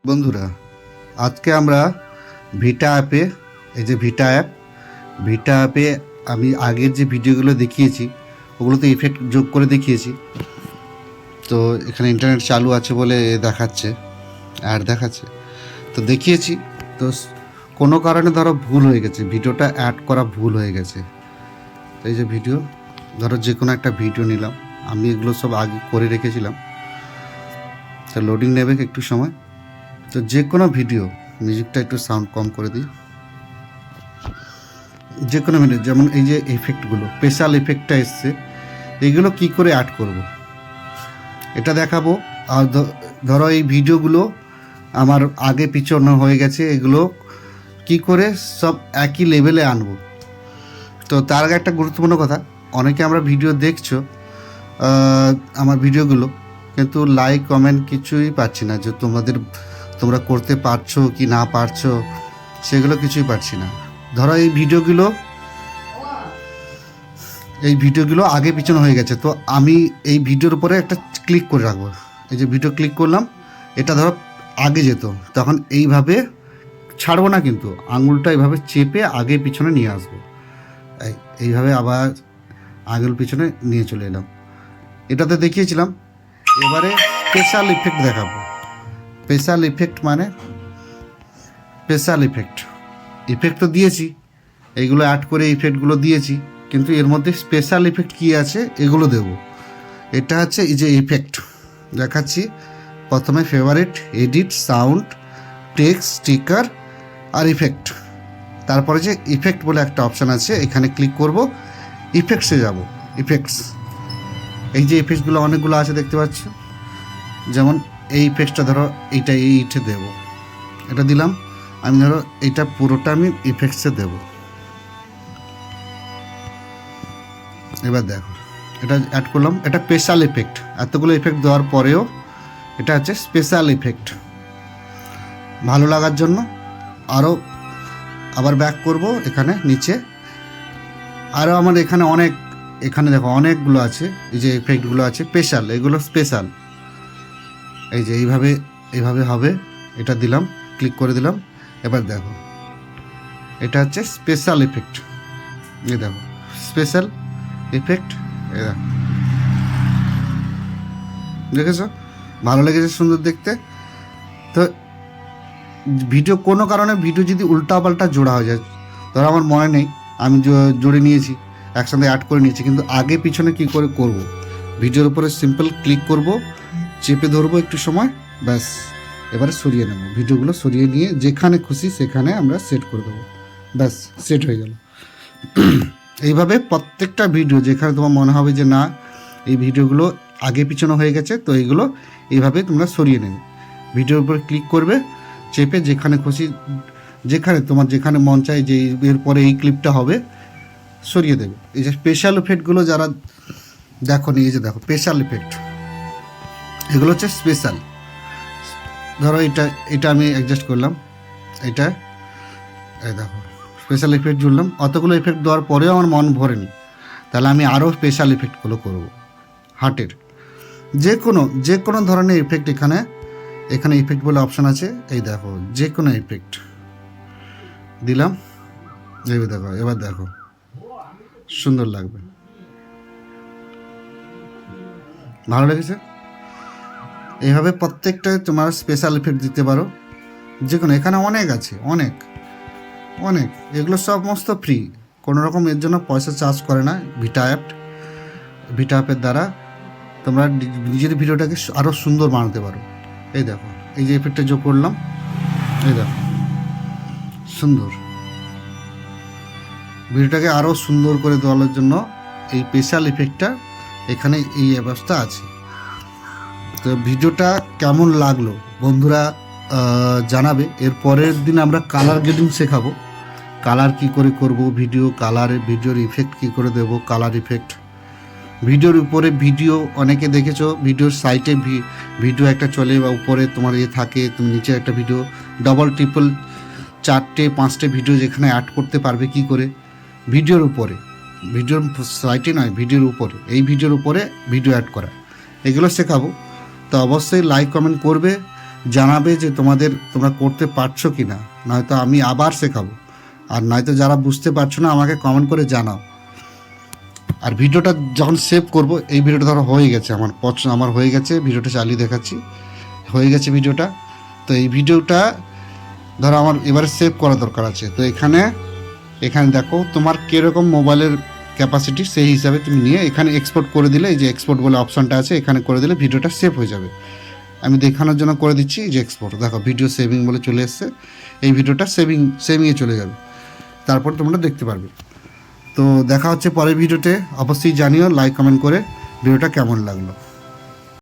বন্ধুরা, আজকে আমরা ভিটা অ্যাপে, এই যে ভিটা অ্যাপে আমি আগের যে ভিডিওগুলো দেখিয়েছি ওগুলোতে ইফেক্ট যোগ করে দেখিয়েছি। তো এখানে ইন্টারনেট চালু আছে বলে দেখাচ্ছে, অ্যাড দেখাচ্ছে, তো দেখিয়েছি। তো কোনো কারণে ধরো ভুল হয়ে গেছে, ভিডিওটা অ্যাড করা ভুল হয়ে গেছে। এই যে ভিডিও, ধরো যে কোনো একটা ভিডিও নিলাম, আমি এগুলো সব আগে করে রেখেছিলাম। তো লোডিং নেবে একটু সময়। তো যে কোনো ভিডিও, মিউজিকটা একটু সাউন্ড কম করে দিই। যে কোনো ভিডিও, যেমন এই যে এফেক্টগুলো, স্পেশাল এফেক্টটা এসছে, এগুলো কি করে অ্যাড করব এটা দেখাবো। আর ধরো এই ভিডিওগুলো আমার আগে পিছনে হয়ে গেছে, এগুলো কি করে সব একই লেভেলে আনবো। তো তার আগে একটা গুরুত্বপূর্ণ কথা, অনেকে আমরা ভিডিও দেখছো আমার ভিডিওগুলো, কিন্তু লাইক কমেন্ট কিছুই পাচ্ছি না, যে তোমরা করতে পারছো কি না পারছো সেগুলো কিছুই পাচ্ছি না। ধরো এই ভিডিওগুলো আগে পিছনে হয়ে গেছে, তো আমি এই ভিডিওর উপরে একটা ক্লিক করে রাখবো। এই যে ভিডিও ক্লিক করলাম, এটা ধরো আগে যেত, তখন এইভাবে ছাড়বো না, কিন্তু আঙুলটা এইভাবে চেপে আগে পিছনে নিয়ে আসবো। এইভাবে আবার আগের পিছনে নিয়ে চলে এলাম। এটাতে দেখিয়েছিলাম। এবারে স্পেশাল ইফেক্ট দেখাবো। স্পেশাল ইফেক্ট মানে ইফেক্ট তো দিয়েছি, এইগুলো অ্যাড করে ইফেক্টগুলো দিয়েছি, কিন্তু এর মধ্যে স্পেশাল ইফেক্ট কী আছে এগুলো দেব। এটা হচ্ছে এই যে ইফেক্ট দেখাচ্ছি। প্রথমে favourite, edit, sound, text, sticker আর ইফেক্ট। তারপরে যে ইফেক্ট বলে একটা অপশান আছে, এখানে ক্লিক করব, ইফেক্টসে যাব। ইফেক্টস, এই যে ইফেক্টসগুলো অনেকগুলো আছে দেখতে পাচ্ছ। যেমন এই ইফেক্টসটা ধরো এইটা দেব, এটা দিলাম। আমি ধরো এইটা পুরোটা আমি ইফেক্টসে দেব। এবার দেখো, এটা অ্যাড করলাম, এটা স্পেশাল ইফেক্ট। এতগুলো ইফেক্ট দেওয়ার পরেও এটা হচ্ছে স্পেশাল ইফেক্ট। ভালো লাগার জন্য আরও আবার ব্যাক করব, এখানে নিচে আরও আমার এখানে দেখো অনেকগুলো আছে। এই যে ইফেক্টগুলো আছে স্পেশাল, এগুলো স্পেশাল। এই যে এইভাবে হবে, এটা দিলাম, ক্লিক করে দিলাম। এবার দেখো, এটা হচ্ছে স্পেশাল ইফেক্ট। এই দেখো স্পেশাল ইফেক্ট, এই দেখো, দেখেছো? ভালো লেগেছে, সুন্দর দেখতে। তো কোনো কারণে ভিডিও যদি উল্টাপাল্টা জোড়া হয়ে যায়, ধরো আমার মনে নেই, আমি জোড়ে নিয়েছি, একসাথে অ্যাড করে নিয়েছি, কিন্তু আগে পিছনে কি করে করব, ভিডিওর উপরে সিম্পল ক্লিক করব, চেপে ধরবো একটু সময়, ব্যাস। এবারে সরিয়ে নেব, ভিডিওগুলো সরিয়ে নিয়ে যেখানে খুশি সেখানে আমরা সেট করে দেবো, ব্যাস, সেট হয়ে গেল। এইভাবে প্রত্যেকটা ভিডিও যেখানে তোমার মনে হবে যে না এই ভিডিওগুলো আগে পিছনে হয়ে গেছে, তো এইগুলো এইভাবে তোমরা সরিয়ে নেবে। ভিডিওর উপরে ক্লিক করবে, চেপে যেখানে খুশি, যেখানে মন চায় যে এরপরে এই ক্লিপটা হবে, সরিয়ে দেবে। এই যে স্পেশাল ইফেক্টগুলো যারা দেখো নি, এই যে দেখো স্পেশাল ইফেক্ট, এগুলো হচ্ছে স্পেশাল। ধরো এটা আমি অ্যাডজাস্ট করলাম, এটা এই দেখো স্পেশাল ইফেক্ট জুড়লাম। অতগুলো ইফেক্ট দেওয়ার পরেও আমার মন ভরেনি, তাহলে আমি আরও স্পেশাল ইফেক্টগুলো করব। হার্টের যে কোনো ধরনের ইফেক্ট এখানে ইফেক্ট বলে অপশান আছে। এই দেখো যে কোনো ইফেক্ট দিলাম, এবার দেখো সুন্দর লাগবে, ভালো লেগেছে। এইভাবে প্রত্যেকটা তোমার স্পেশাল ইফেক্ট দিতে পারো, যে কোনো। এখানে অনেক আছে, অনেক এগুলো সমস্ত ফ্রি, কোনো রকম এর জন্য পয়সা চার্জ করে না ভিটা অ্যাপের দ্বারা তোমরা নিজের ভিডিওটাকে আরও সুন্দর বানাতে পারো। এই দেখো, এই যে ইফেক্টটা যোগ করলাম, এই দেখো সুন্দর। ভিডিওটাকে আরও সুন্দর করে দেওয়ার জন্য এই স্পেশাল ইফেক্টটা এখানে এই ব্যবস্থা আছে। তো ভিডিওটা কেমন লাগলো বন্ধুরা জানাবে। এর পরের দিন আমরা কালার গ্রেডিং শেখাবো, কালার কি করে করব, ভিডিওর ইফেক্ট কি করে দেব, কালার ইফেক্ট। ভিডিওর উপরে অনেকে দেখেছো, ভিডিওর সাইটে ভিডিও একটা চলে বা উপরে তোমার থাকে, তুমি নিচে একটা ভিডিও ডবল ট্রিপল 4টে 5টে ভিডিও যেখানে অ্যাড করতে পারবে কি করে, ভিডিওর সাইটে নয়, ভিডিওর উপরে, এই ভিডিওর উপরে ভিডিও অ্যাড করা, এগুলো শেখাবো। তো অবশ্যই লাইক কমেন্ট করবে, জানাবে যে তোমরা করতে পারছো কি না, নয়তো আমি আবার শেখাবো। আর নয়তো যারা বুঝতে পারছো না আমাকে কমেন্ট করে জানাও। আর ভিডিওটা যখন সেভ করব, এই ভিডিওটা ধরো হয়ে গেছে, আমার হয়ে গেছে, ভিডিওটা চালিয়ে দেখাচ্ছি, হয়ে গেছে ভিডিওটা। তো এই ভিডিওটা ধরো আমার এবারে সেভ করা দরকার আছে। তো এখানে দেখো তোমার কীরকম মোবাইলের ক্যাপাসিটি, সেই হিসাবে তুমি নিয়ে এখানে এক্সপোর্ট করে দিলে, এই যে এক্সপোর্ট বলে অপশানটা আছে, এখানে করে দিলে ভিডিওটা সেভ হয়ে যাবে। আমি দেখানোর জন্য করে দিচ্ছি এই যে এক্সপোর্ট, দেখো ভিডিও সেভিং বলে চলে এসছে, এই ভিডিওটা সেভিংয়ে চলে যাবে, তারপর তোমরা দেখতে পারবে। তো দেখা হচ্ছে পরের ভিডিওতে। অবশ্যই জানিও লাইক কমেন্ট করে ভিডিওটা কেমন লাগলো।